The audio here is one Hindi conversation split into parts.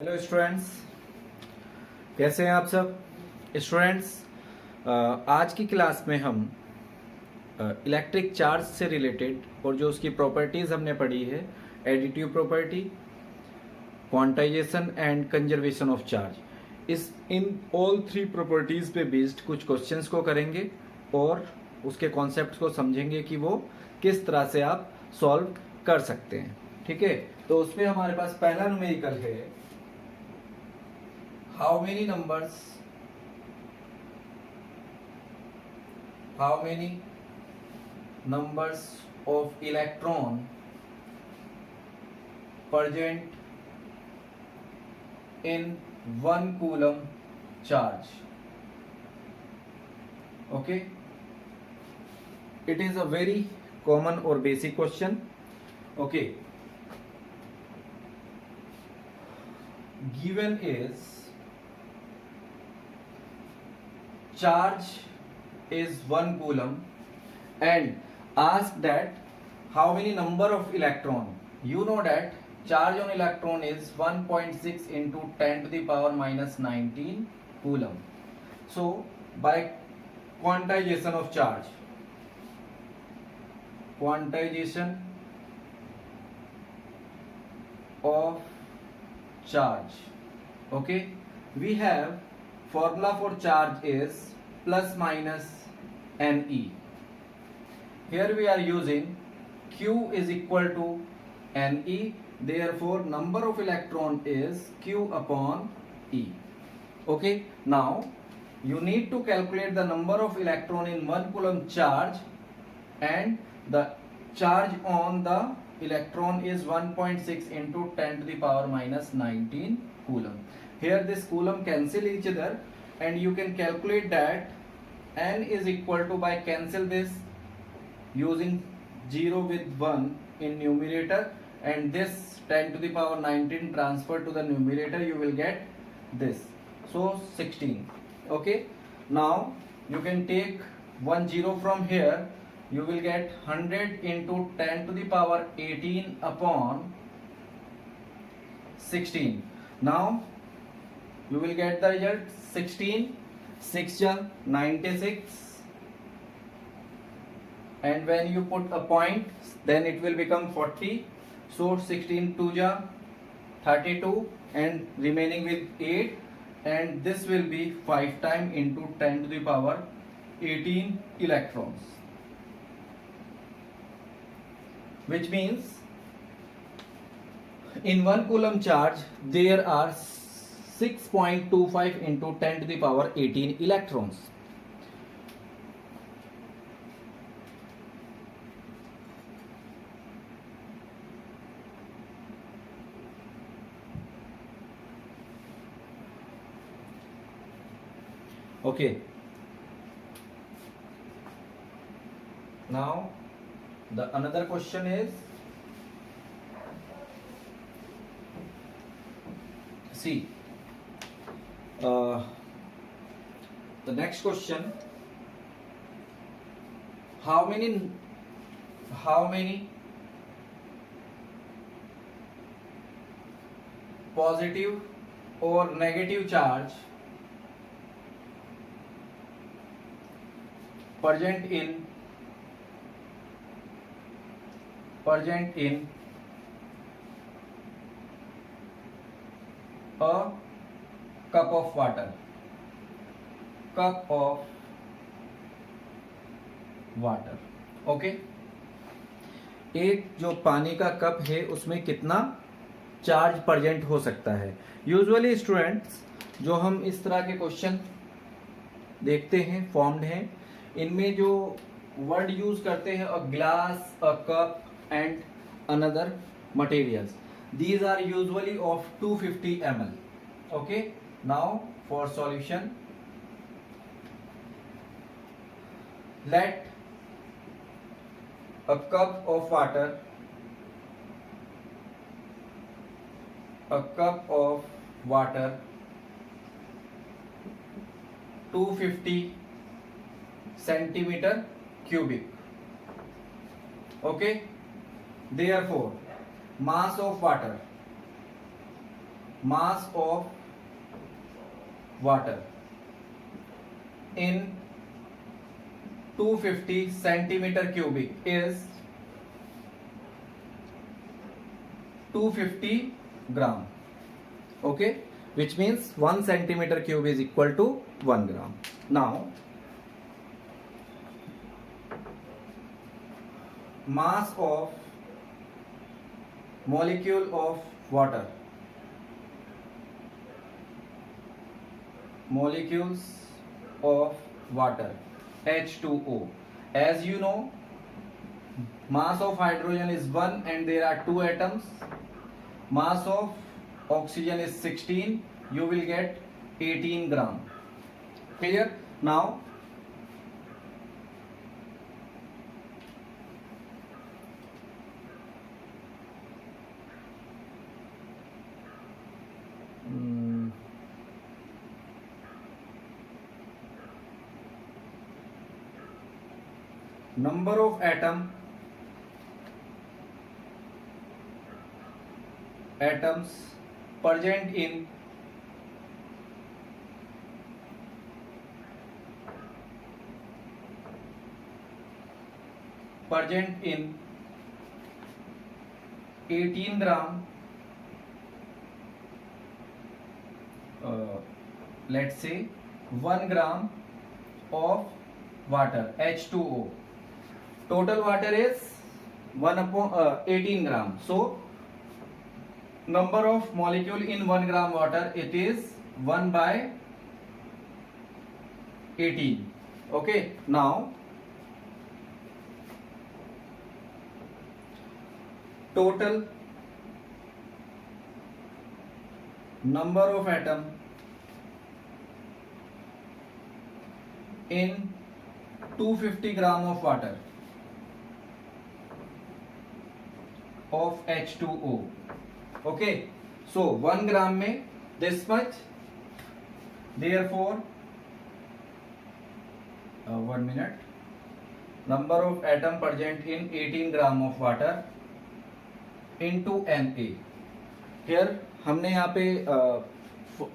हेलो स्टूडेंट्स, कैसे हैं आप सब स्टूडेंट्स। आज की क्लास में हम इलेक्ट्रिक चार्ज से रिलेटेड और जो उसकी प्रॉपर्टीज़ हमने पढ़ी है, additive property, quantization and conservation of charge, इस इन ऑल थ्री प्रॉपर्टीज़ पे बेस्ड कुछ क्वेश्चंस को करेंगे और उसके कॉन्सेप्ट्स को समझेंगे कि वो किस तरह से आप सॉल्व कर सकते हैं। ठीक है, तो उसमें हमारे पास पहला न्यूमेरिकल है, how many numbers of electron present in 1 coulomb charge. Okay, it is a very common or basic question. Okay, given is charge is 1 coulomb and ask that how many number of electron. You know that charge on electron is 1.6 into 10 to the power minus 19 coulomb. So by quantization of charge, okay, we have formula for charge is plus minus Ne. Here we are using Q is equal to Ne, therefore number of electron is Q upon E. Okay, now you need to calculate the number of electron in 1 coulomb charge, and the charge on the electron is 1.6 into 10 to the power minus 19 coulomb. Here this coulomb cancel each other and you can calculate that N is equal to, by cancel this using 0 with 1 in numerator and this 10 to the power 19 transferred to the numerator, you will get this, so 16. Okay, now you can take 1 0 from here, you will get 100 into 10 to the power 18 upon 16. Now you will get the result 16, 6 ja 96, and when you put a point then it will become 40. So 16 2 ja 32 and remaining with 8, and this will be 5 times into 10 to the power 18 electrons, which means in 1 coulomb charge there are 6.25 into 10 to the power 18 electrons. Okay, now the another question is, see, the next question, how many positive or negative charge present in a cup of water. Okay, एक जो पानी का कप है उसमें कितना चार्ज प्रेजेंट हो सकता है। यूजुअली स्टूडेंट्स जो हम इस तरह के क्वेश्चन देखते हैं फॉर्म्ड हैं, इनमें जो वर्ड यूज करते हैं a glass, a cup and another materials, these are usually of 250 ml. Okay, now for solution, let a cup of water 250 centimeter cubic. Okay, therefore mass of water mass of water in 250 centimeter cubic is 250 gram. Okay, which means 1 centimeter cube is equal to 1 gram. Now mass of molecule of water, molecules of water, H2O. As you know, mass of hydrogen is 1 and there are 2 atoms. Mass of oxygen is 16. You will get 18 gram. Clear? Now number of atoms present in present in 18 gram, let's say 1 gram of water, H2O. Total water is 1 upon 18 gram. So number of molecule in 1 gram water, it is 1 by 18. Okay, now total number of atom in 250 gram of water of H2O. Okay, so 1 gram में this much, therefore 1 minute, number of atom present in 18 gram of water into Na. Here हमने यहाँ पे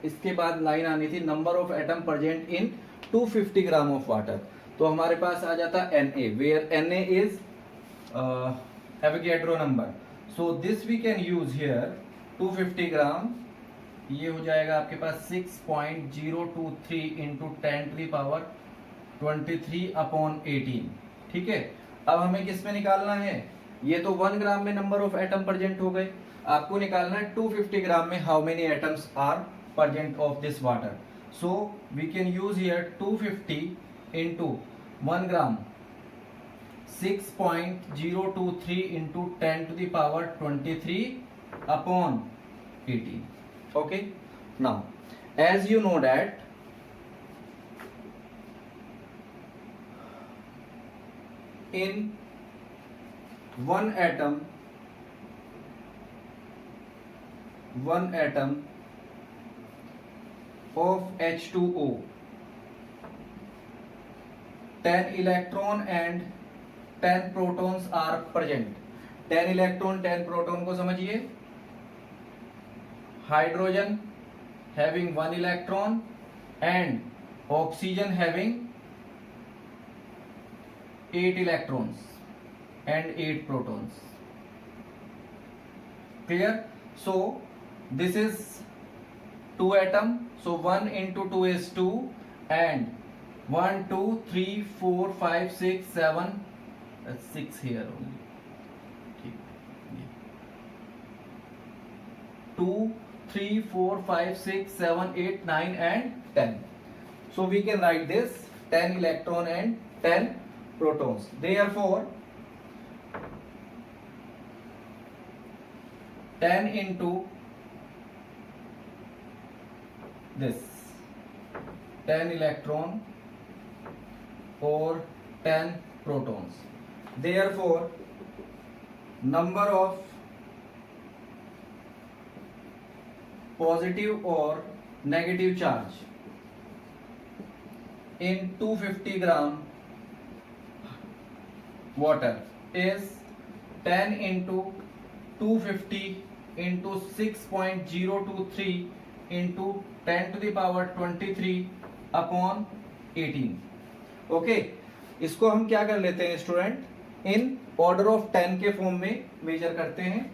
इसके बाद लाइन आनी थी number of atom present in 250 gram of water, तो हमारे पास आ जाता Na, where Na is Avogadro number. So this we can use here 250 gram, ये हो जाएगा आपके पास 6.023 into 10 to the power 23 upon 18. ठीक है, अब हमें किस में निकालना है, ये तो 1 ग्राम में नंबर ऑफ एटम प्रेजेंट हो गए, आपको निकालना है 250 ग्राम में how many atoms are present of this water. So we can use here 250 into 1 gram 6.023 into 10 to the power 23 upon 18. Okay, now as you know that in one atom of H2O 10 electron and 10 protons are present. 10 electron 10 proton को समझिए, hydrogen having 1 electron and oxygen having 8 electrons and 8 protons. Clear? So this is 2 atom, so 1 into 2 is 2 and 1 2 3 4 5 6 7, that's 6 here only. 2 3 4 5 6 7 8 9 and 10. So we can write this 10 electron and 10 protons. Therefore 10 into this 10 electron or 10 protons. Therefore number of positive or negative charge in 250 gram water is 10 into 250 into 6.023 into 10 to the power 23 upon 18. Okay, इसको हम क्या कर लेते हैं स्टूडेंट, इन ऑर्डर ऑफ 10 के फॉर्म में मेजर करते हैं.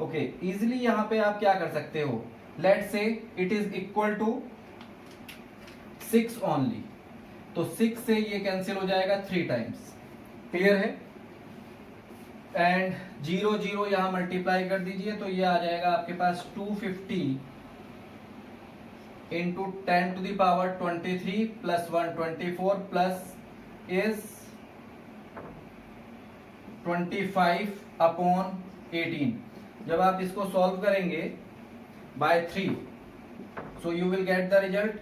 ओके, इजिली यहां पे आप क्या कर सकते हो, let say it is equal to 6 only, तो 6 से ये कैंसिल हो जाएगा 3 टाइम्स. क्लियर है. एंड 0 0 यहां मल्टीप्लाई कर दीजिए तो ये आ जाएगा आपके पास 250 into 10 to the power 23 plus 124 plus is 25 upon 18. जब आप इसको सॉल्व करेंगे by 3, so you will get the result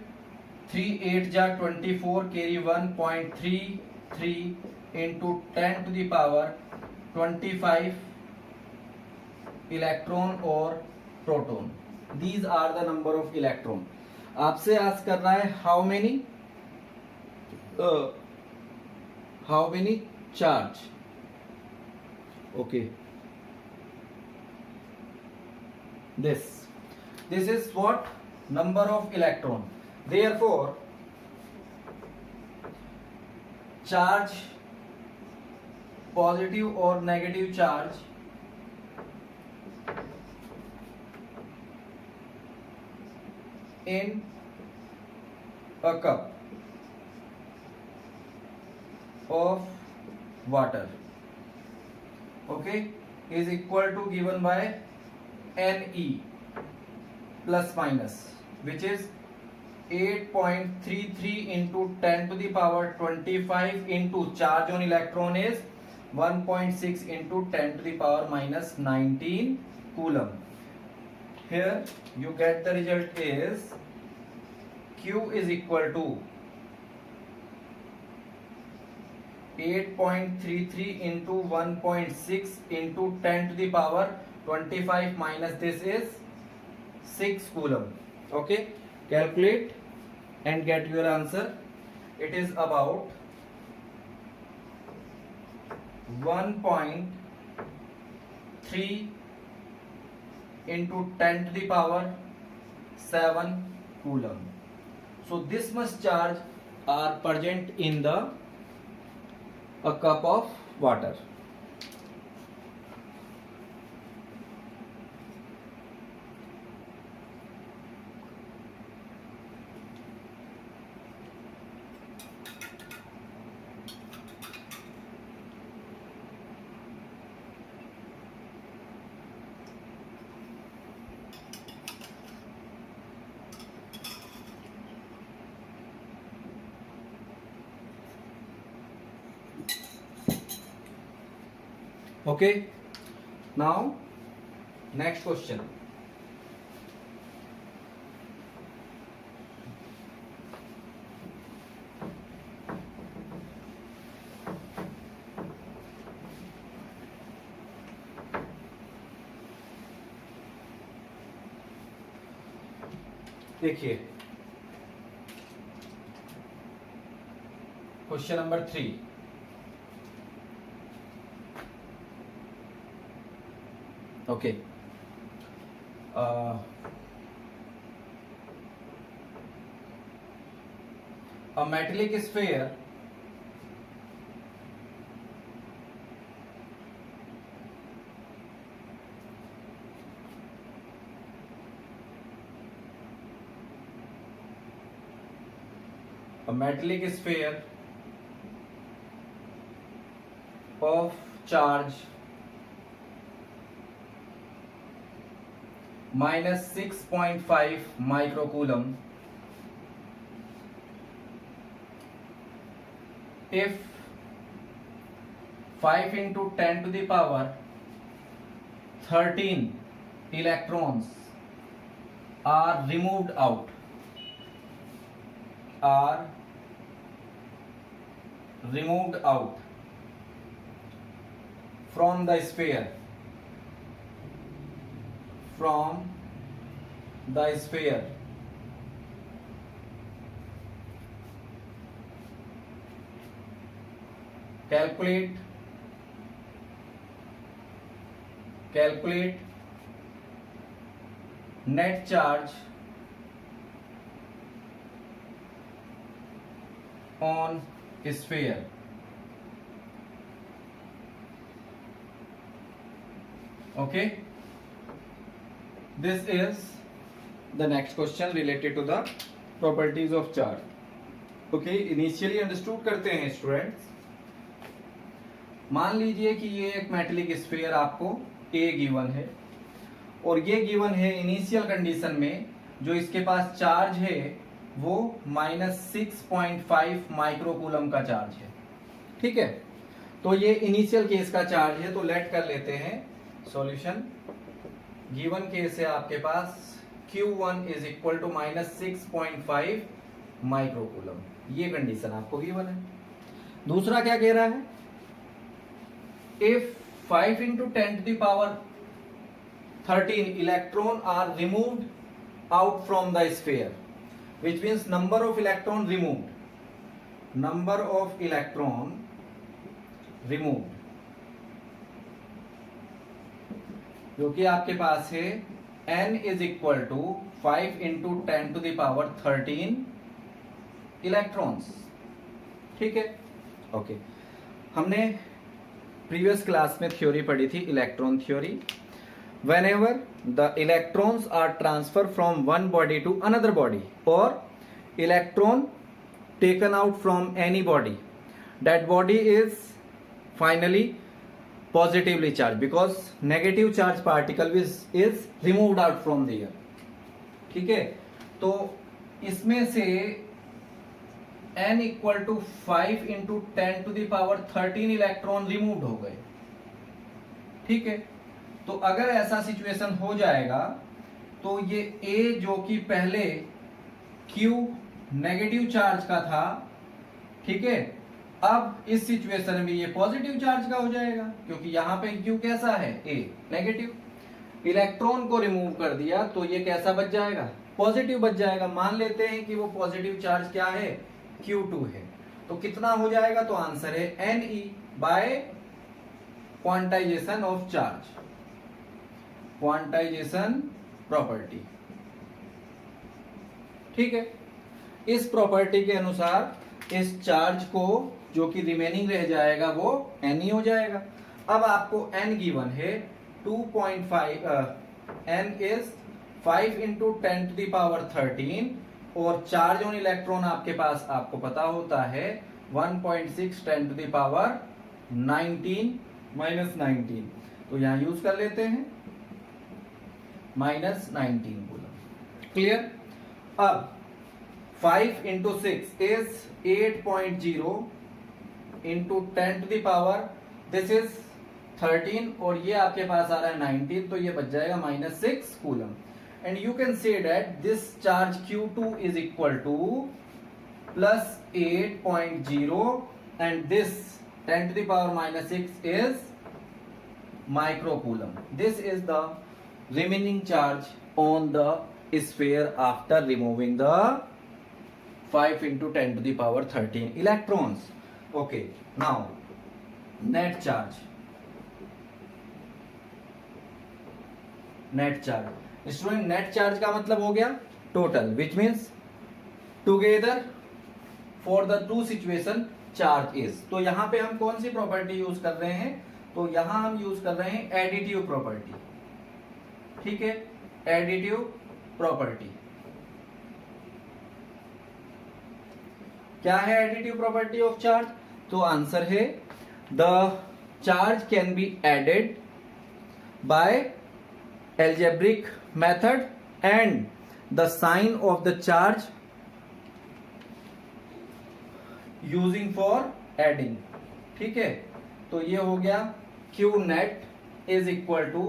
3 8 जा 24 कैरी 1.33 into 10 to the power 25 electron और proton. These are the number of electron. आपसे आस्क कर रहा है how many charge. Okay, this is what number of electron. Therefore charge, positive or negative charge in a cup of water, okay, is equal to given by Ne plus minus, which is 8.33 into 10 to the power 25 into charge on electron is 1.6 into 10 to the power minus 19 coulomb. Here you get the result is Q is equal to 8.33 into 1.6 into 10 to the power 25 minus this is 6 coulomb. Okay, calculate and get your answer. It is about 1.3 into 10 to the power 7 coulomb. So this much charge are present in the a cup of water. Okay, now next question. देखिए question number 3. Okay. A metallic sphere of charge minus 6.5 microcoulomb if 5 into 10 to the power 13 electrons are removed out from the sphere calculate net charge on sphere. Okay, this is the next question related to the properties of charge. Okay, initially understood करते हैं स्टूडेंट्स. मान लीजिए कि ये एक मेटेलिक स्फीयर आपको A गिवन है और ये गिवन है इनिशियल कंडीशन में जो इसके पास चार्ज है वो -6.5 माइक्रोकूलम का चार्ज है. ठीक है, तो ये इनिशियल केस का चार्ज है. तो लेट कर लेते हैं सॉल्यूशन. गिवन केस है आपके पास Q1 is equal to -6.5 microcoulomb. ये कंडीशन आपको गिवन है. दूसरा क्या कह रहा है, if 5 into 10 to the power 13 electron are removed out from the sphere, which means number of electron removed, जो कि आपके पास है n is equal to 5 into 10 to the power 13 electrons. ठीक है, ओके. हमने प्रीवियस क्लास में थ्योरी पढ़ी थी, electron theory. whenever the electrons are transferred from one body to another body or electron taken out from any body, that body is finally positively charged because negative charge particle is removed out from the air. ठीक है, तो इसमें से n equal to 5 into 10 to the power 13 electron removed हो गए. ठीक है, तो अगर ऐसा सिचुएशन हो जाएगा तो ये A जो कि पहले Q नेगेटिव चार्ज का था, ठीक है, अब इस सिचुएशन में ये पॉजिटिव चार्ज का हो जाएगा क्योंकि यहां पे Q कैसा है, A नेगेटिव. इलेक्ट्रॉन को रिमूव कर दिया तो ये कैसा बच जाएगा, पॉजिटिव बच जाएगा. मान लेते हैं कि वो पॉजिटिव चार्ज क्या है, Q2 है. तो कितना हो जाएगा, तो आंसर है Ne by quantization of charge, quantization property. ठीक है, इस प्रॉपर्टी के अनुसार इस चार्ज को जो कि रिमेनिंग रह जाएगा वो Ne हो जाएगा. अब आपको n गिवन है 2.5, n is 5 into 10 to the power 13 और चार्ज ऑन इलेक्ट्रॉन आपके पास आपको पता होता है 1.6 10 टू द पावर 19 -19. तो यहां यूज कर लेते हैं -19 कूलम. क्लियर. अब 5 into 6 is 8.0 into 10 to the power, this is 13 और ये आपके पास आ रहा है 19, तो ये बच जाएगा -6 coulomb. And you can say that this charge Q2 is equal to plus 8.0 and this 10 to the power -6 is microcoulomb. This is the remaining charge on the sphere after removing the 5 into 10 to the power 13 electrons. Okay, now net charge. Net charge. Student, net charge का मतलब हो गया total, which means together for the two situation charge is. तो यहां पे हम कौन सी प्रॉपर्टी यूज कर रहे हैं, तो यहां हम यूज कर रहे हैं एडिटिव प्रॉपर्टी. ठीक है, एडिटिव प्रॉपर्टी. क्या है एडिटिव प्रॉपर्टी ऑफ चार्ज, तो आंसर है the charge can be added by algebraic method and the sign of the charge using for adding. ठीक है, तो ये हो गया Q net is equal to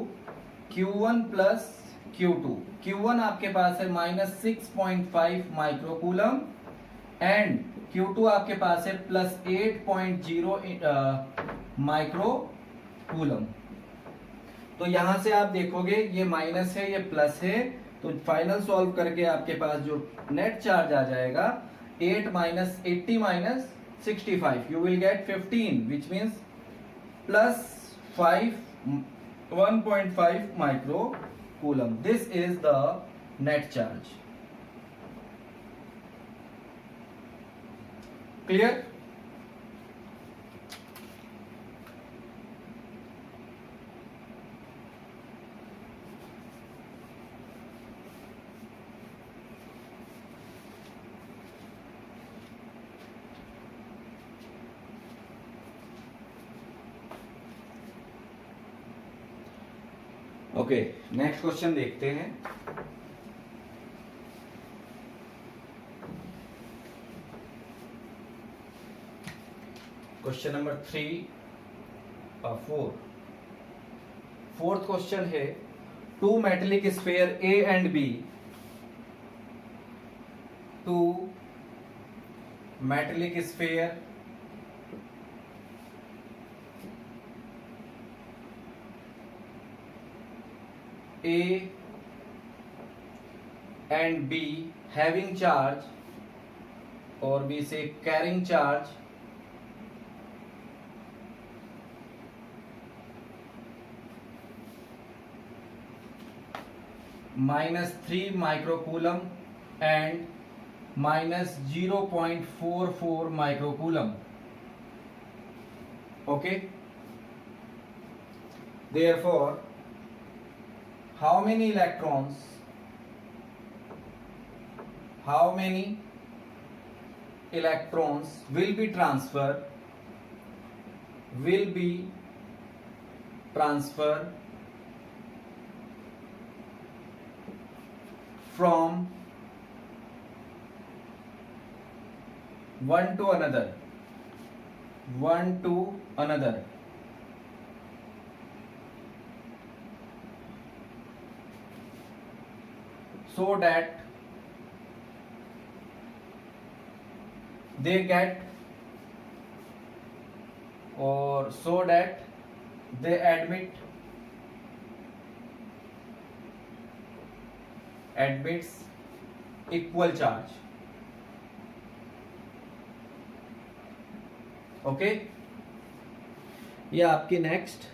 Q1 plus Q2. Q1 आपके पास है -6.5 माइक्रोकूलम एंड Q2 आपके पास है +8.0 माइक्रोकूलम. तो यहां से आप देखोगे ये माइनस है, ये प्लस है, तो फाइनल सॉल्व करके आपके पास जो नेट चार्ज आ जाएगा 8 - 80 - 65, you will get 15, which means +5 1.5 micro coulomb. This is the net charge. Clear? Okay, next question देखते हैं। क्वेश्चन नंबर 3 और 4। फोर्थ क्वेश्चन है, two metallic sphere A and B, two metallic sphere A and B having charge, or we say carrying charge, -3 microcoulomb and -0.44 microcoulomb. Okay, therefore how many electrons will be transferred from one to another so that they get, or so that they admits equal charge. Okay, ये आपकी नेक्स्ट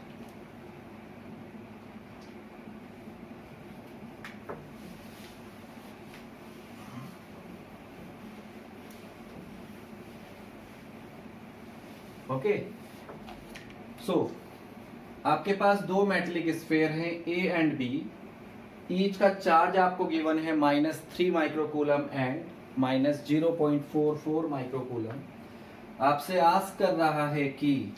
ओके। सो आपके पास दो मेटेलिक स्फीयर हैं ए एंड बी, ईच का चार्ज आपको गिवन है -3 माइक्रोकूलम एंड -0.44 माइक्रोकूलम। आपसे आस्क कर रहा है कि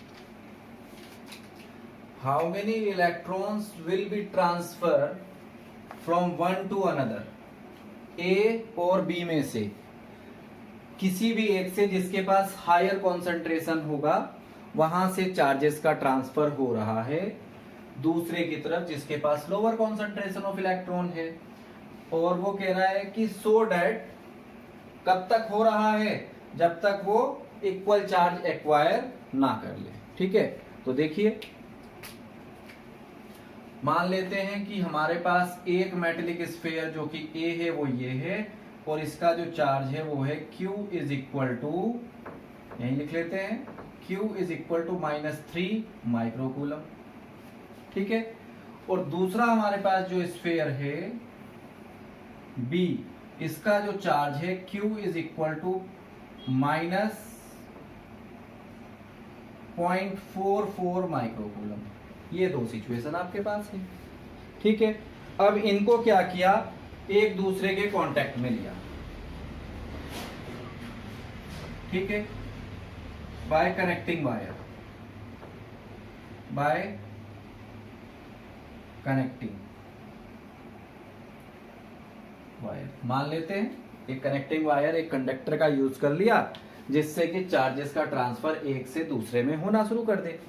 how many electrons will be transfer from one to another, A और बी में से किसी भी एक से जिसके पास हायर कॉन्सेंट्रेशन होगा वहां से चार्जेस का ट्रांसफर हो रहा है दूसरे की तरफ जिसके पास लोअर कॉन्सेंट्रेशन ऑफ इलेक्ट्रॉन है। और वो कह रहा है कि सो डैट कब तक हो रहा है, जब तक वो इक्वल चार्ज एक्वायर ना कर ले। ठीक है, तो देखिए मान लेते हैं कि हमारे पास एक मेटेलिक स्फीयर जो कि ए है वो ये है, और इसका जो चार्ज है वो है Q इज इक्वल टू, यही लिख लेते हैं, Q is equal to -3 microcoulomb. ठीक है, और दूसरा हमारे पास जो स्फीयर है B, इसका जो चार्ज है Q is equal to -0.44 microcoulomb. ये दो सिचुएशन आपके पास है। ठीक है, अब इनको क्या किया, एक दूसरे के कांटेक्ट में लिया। ठीक है, bye connecting wire, bye connecting wire मान लेते हैं एक कनेक्टिंग वायर, एक कंडक्टर का यूज कर लिया जिससे कि चार्जेस का ट्रांसफर एक से दूसरे में होना शुरू कर दे।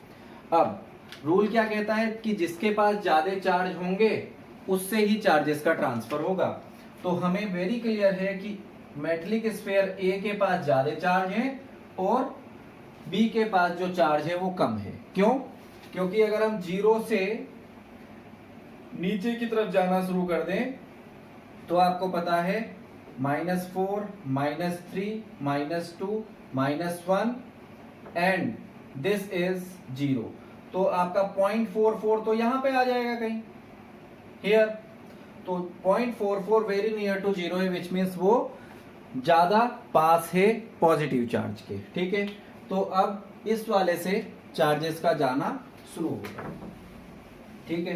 अब रूल क्या कहता है कि जिसके पास ज्यादा चार्ज होंगे उससे ही चार्जेस का ट्रांसफर होगा। तो हमें वेरी क्लियर है कि मेटेलिक स्फीयर ए के पास ज्यादा चार्ज है और बी के पास जो चार्ज है वो कम है। क्यों? क्योंकि अगर हम जीरो से नीचे की तरफ जाना शुरू कर दें तो आपको पता है -4, -3, -2, -1 एंड दिस इज 0। तो आपका 0.44 तो यहां पे आ जाएगा कहीं हियर। तो 0.44 वेरी नियर टू जीरो है, विच मीन्स वो ज्यादा पास है पॉजिटिव चार्ज के। ठीक है, तो अब इस वाले से चार्जेस का जाना शुरू होगा। ठीक है,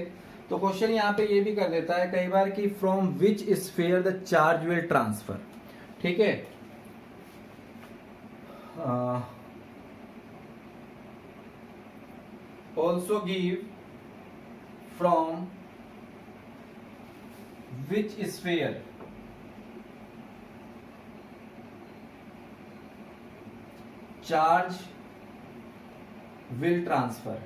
तो क्वेश्चन यहाँ पे ये भी कर देता है कई बार कि from which sphere the charge will transfer. ठीक है, also give from which sphere charge will transfer.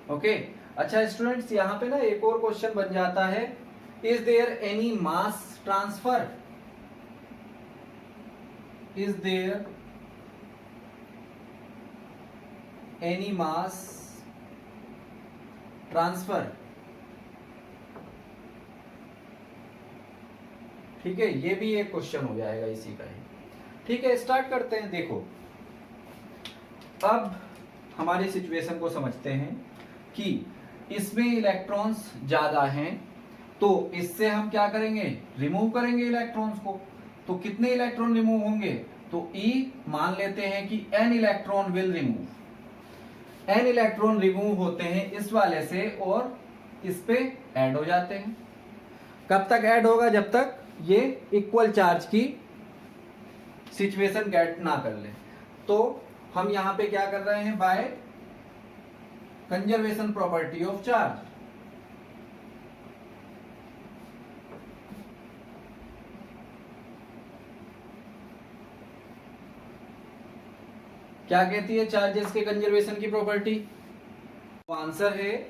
Okay, अच्छा स्टूडेंट्स, यहां पे ना एक और क्वेश्चन बन जाता है, is there any mass transfer? Is there any mass transfer? ठीक है, ये भी एक क्वेश्चन हो जाएगा इसी का ही। ठीक है, स्टार्ट करते हैं। देखो, अब हमारी सिचुएशन को समझते हैं कि इसमें इलेक्ट्रॉन्स ज्यादा हैं, तो इससे हम क्या करेंगे, रिमूव करेंगे इलेक्ट्रॉन्स को। तो कितने इलेक्ट्रॉन रिमूव होंगे, तो E मान लेते हैं कि N electron will remove. N electron remove होते हैं इस वाले से और इस पे ऐड हो जाते हैं। कब तक ऐड होगा, जब तक ये इक्वल चार्ज की सिचुएशन गेट ना कर ले। तो हम यहां पे क्या कर रहे हैं, by conservation property of charge. क्या कहती है चार्जेस के कंजर्वेशन की प्रॉपर्टी? तो आंसर है,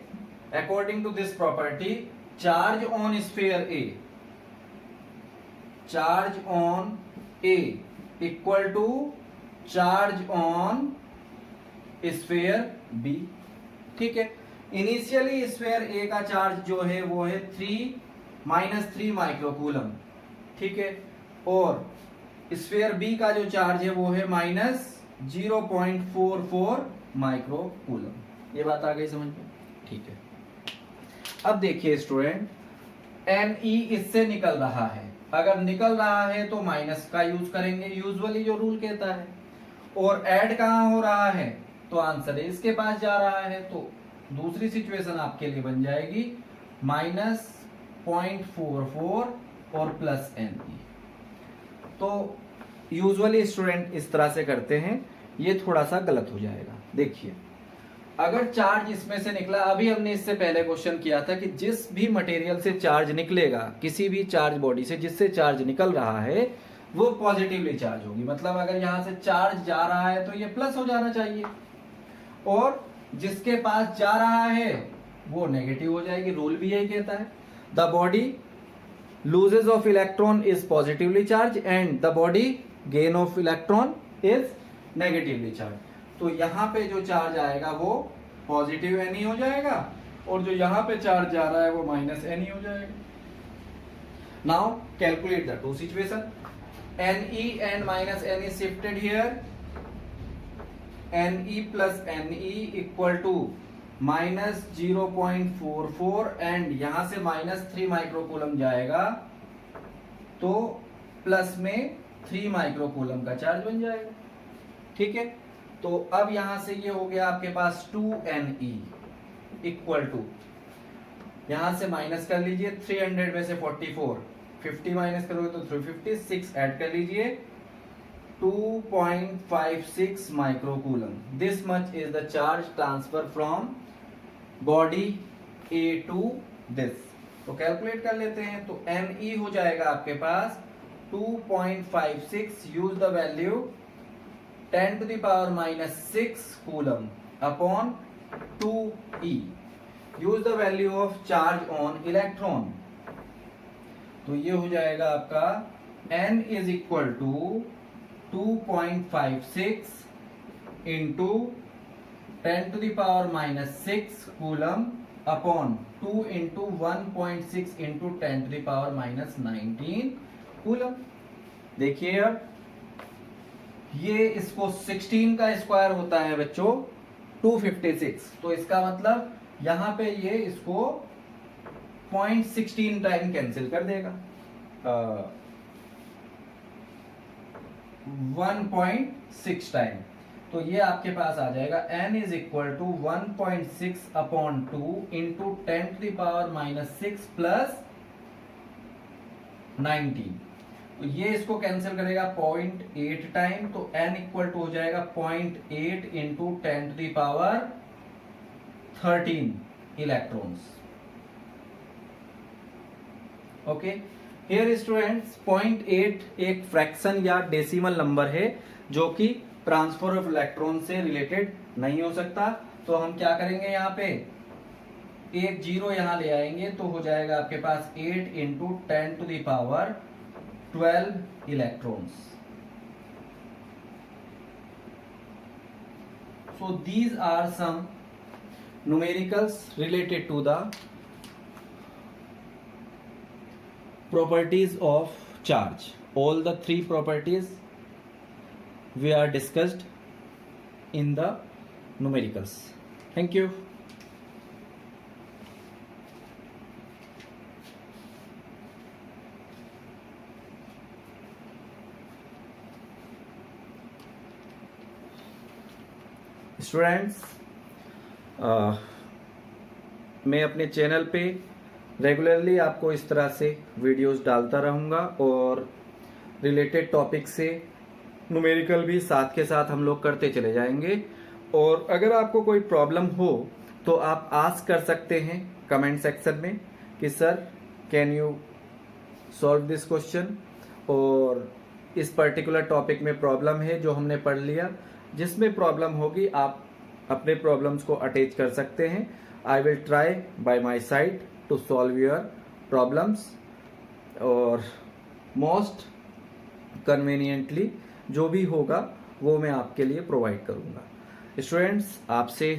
according to this property, charge on sphere A, charge on A equal to charge on sphere B. ठीक है, इनिशियली स्फीयर ए का चार्ज जो है वो है 3 माइक्रोकूलम। ठीक है, और स्फीयर बी का जो चार्ज है वो है -0.44 माइक्रोकूलम। ये बात आ गई समझ में? ठीक है, अब देखिए स्टूडेंट, Ne इससे निकल रहा है, अगर निकल रहा है तो माइनस का यूज करेंगे, यूजुअली जो रूल कहता है। और ऐड कहां हो रहा है, तो आंसर है इसके पास जा रहा है, तो दूसरी सिचुएशन आपके लिए बन जाएगी -0.44 और प्लस Ne। तो यूजुअली स्टूडेंट इस तरह से करते हैं, ये थोड़ा सा गलत हो जाएगा। देखिए, अगर चार्ज इसमें से निकला, अभी हमने इससे पहले क्वेश्चन किया था कि जिस भी मटेरियल से चार्ज निकलेगा, किसी भी चार्ज बॉडी से जिससे चार्ज निकल रहा है, वो पॉजिटिवली चार्ज होगी। मतलब अगर यहां से चार्ज जा रहा है तो ये प्लस हो जाना चाहिए, और जिसके पास जा रहा है वो नेगेटिव हो जाएगी। रूल भी यही कहता है, the body loses of electron is positively charge and the body gain of electron is negatively charge. तो यहां पे जो चार्ज आएगा वो पॉजिटिव Ne हो जाएगा, और जो यहां पे चार्ज जा रहा है वो -Ne हो जाएगा। Now calculate the two situation, Ne and -Ne shifted here, Ne plus Ne equal to -0.44 and यहां से -3 माइक्रोकूलम जाएगा, तो प्लस में 3 माइक्रोकूलम का चार्ज बन जाएगा। ठीक है, तो अब यहां से ये हो गया आपके पास 2Ne इक्वल टू, यहां से माइनस कर लीजिए 300 में से 44, 50 माइनस करोगे तो 356, ऐड कर लीजिए 2.56 microcoulomb. This much is the charge transfer from body A to this. तो कैलकुलेट कर लेते हैं, तो Ne हो जाएगा आपके पास 2.56, use the value 10⁻⁻6 coulomb upon 2E, use the value of charge on electron. तो ये हो जाएगा आपका N is equal to 2.56 into 10⁻⁻6 coulomb upon 2 into 1.6 into 10⁻⁻19 coulomb. देखिए अब ये इसको 16 का स्क्वायर होता है बच्चों 256, तो इसका मतलब यहां पे ये इसको 0.16 टाइम कैंसिल कर देगा, 1.6 टाइम। तो ये आपके पास आ जाएगा n is equal to 1.6 upon 2 into 10⁻⁻6 plus 19। तो ये इसको कैंसिल करेगा 0.8 टाइम, तो n इक्वल टू हो जाएगा 0.8 into 10⁻13 electrons. Okay, here students 0.8 एक फ्रैक्शन या डेसिमल नंबर है जो कि ट्रांसफर ऑफ इलेक्ट्रॉन से रिलेटेड नहीं हो सकता। तो हम क्या करेंगे, यहाँ पे एक जीरो यहां ले आएंगे तो हो जाएगा आपके पास 8 into 10⁻12 electrons. So these are some numericals related to the properties of charge. All the three properties we are discussed in the numericals. Thank you. Students, मैं अपने चैनल पे रेगुलरली आपको इस तरह से वीडियोस डालता रहूँगा और रिलेटेड टॉपिक से न्यूमेरिकल भी साथ के साथ हम लोग करते चले जाएंगे। और अगर आपको कोई प्रॉब्लम हो तो आप आस्क कर सकते हैं कमेंट सेक्शन में कि sir can you solve this question, और इस पर्टिकुलर टॉपिक में प्रॉब्लम है जो हमने पढ़ लिया। जिसमें प्रॉब्लम होगी आप अपने प्रॉब्लम्स को अटैच कर सकते हैं। I will try by my side to solve your problems, और मोस्ट कन्वीनियंटली जो भी होगा वो मैं आपके लिए प्रोवाइड करूंगा। स्टूडेंट्स, आपसे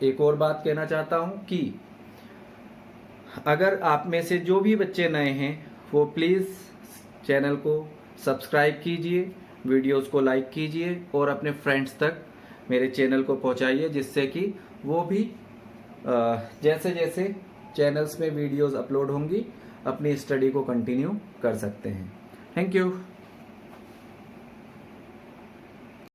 एक और बात कहना चाहता हूं कि अगर आप में से जो भी बच्चे नए हैं वो प्लीज़ चैनल को सब्सक्राइब कीजिए, वीडियोस को लाइक कीजिए और अपने फ्रेंड्स तक मेरे चैनल को पहुंचाइए, जिससे कि वो भी जैसे जैसे चैनल्स में वीडियोस अपलोड होंगी अपनी स्टडी को कंटिन्यू कर सकते हैं। Thank you.